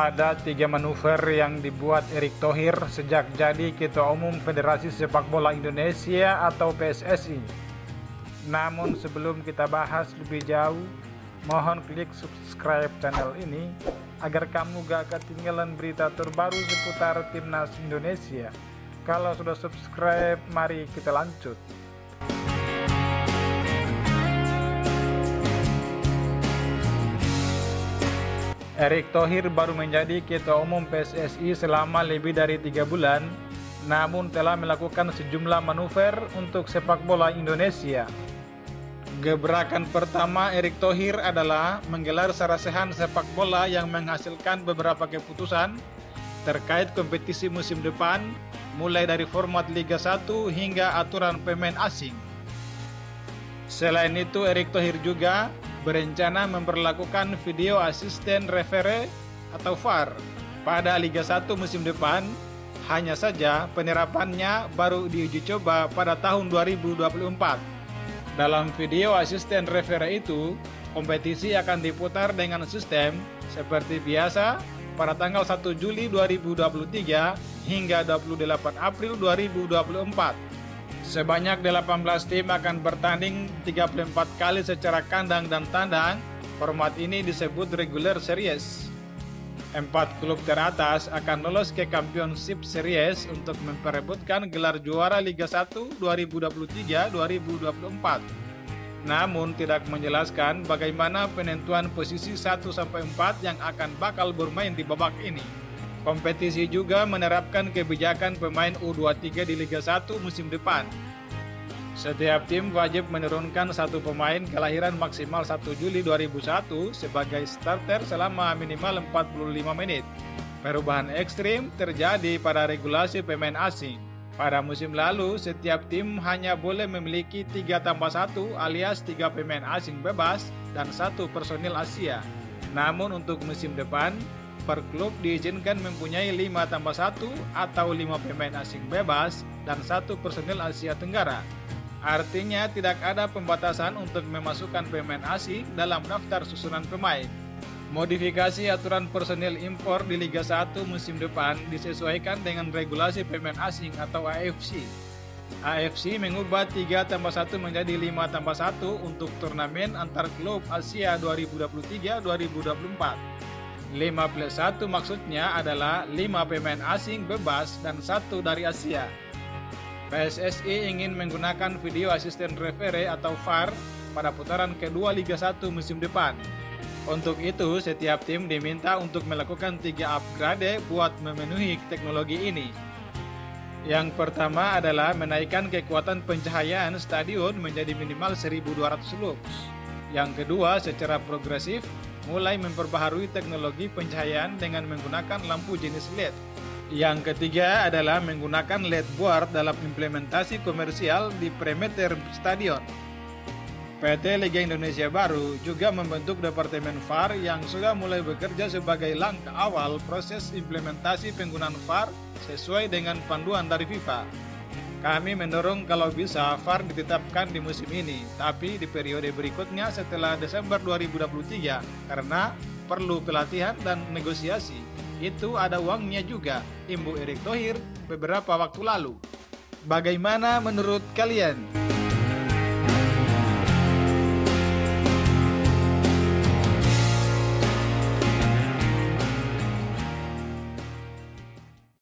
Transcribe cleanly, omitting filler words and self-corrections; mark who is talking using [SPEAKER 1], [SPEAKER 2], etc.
[SPEAKER 1] Ada 3 manuver yang dibuat Erick Thohir sejak jadi Ketua Umum Federasi Sepak Bola Indonesia atau PSSI. Namun sebelum kita bahas lebih jauh, mohon klik subscribe channel ini agar kamu gak ketinggalan berita terbaru seputar Timnas Indonesia. Kalau sudah subscribe, mari kita lanjut. Erick Thohir baru menjadi Ketua Umum PSSI selama lebih dari 3 bulan, namun telah melakukan sejumlah manuver untuk sepak bola Indonesia. Gebrakan pertama Erick Thohir adalah menggelar sarasehan sepak bola yang menghasilkan beberapa keputusan terkait kompetisi musim depan, mulai dari format Liga 1 hingga aturan pemain asing. Selain itu, Erick Thohir juga berencana memperlakukan video asisten referee atau VAR pada Liga 1 musim depan. Hanya saja penerapannya baru diuji coba pada tahun 2024. Dalam video asisten referee itu, kompetisi akan diputar dengan sistem seperti biasa pada tanggal 1 Juli 2023 hingga 28 April 2024. Sebanyak 18 tim akan bertanding 34 kali secara kandang dan tandang. Format ini disebut regular series. 4 klub teratas akan lolos ke Championship Series untuk memperebutkan gelar juara Liga 1 2023-2024. Namun tidak menjelaskan bagaimana penentuan posisi 1-4 yang akan bakal bermain di babak ini. Kompetisi juga menerapkan kebijakan pemain U23 di Liga 1 musim depan. Setiap tim wajib menurunkan satu pemain kelahiran maksimal 1 Juli 2001 sebagai starter selama minimal 45 menit. Perubahan ekstrim terjadi pada regulasi pemain asing. Pada musim lalu, setiap tim hanya boleh memiliki 3+1 alias 3 pemain asing bebas dan 1 personil Asia. Namun untuk musim depan, per klub diizinkan mempunyai 5+1 atau 5 pemain asing bebas dan 1 personil Asia Tenggara. Artinya tidak ada pembatasan untuk memasukkan pemain asing dalam daftar susunan pemain. Modifikasi aturan personil impor di Liga 1 musim depan disesuaikan dengan regulasi pemain asing atau AFC. AFC mengubah 3+1 menjadi 5+1 untuk turnamen antar klub Asia 2023-2024. 5+1 maksudnya adalah 5 pemain asing bebas dan 1 dari Asia. PSSI ingin menggunakan video asisten referee atau VAR pada putaran kedua Liga 1 musim depan. Untuk itu, setiap tim diminta untuk melakukan 3 upgrade buat memenuhi teknologi ini. Yang pertama adalah menaikkan kekuatan pencahayaan stadion menjadi minimal 1.200 lux. Yang kedua, secara progresif, mulai memperbaharui teknologi pencahayaan dengan menggunakan lampu jenis LED. Yang ketiga adalah menggunakan LED board dalam implementasi komersial di perimeter stadion. PT Liga Indonesia Baru juga membentuk Departemen VAR yang sudah mulai bekerja sebagai langkah awal proses implementasi penggunaan VAR sesuai dengan panduan dari FIFA. Kami mendorong kalau bisa VAR ditetapkan di musim ini, tapi di periode berikutnya setelah Desember 2023 karena perlu pelatihan dan negosiasi. Itu ada uangnya juga, imbu Erick Thohir beberapa waktu lalu. Bagaimana menurut kalian?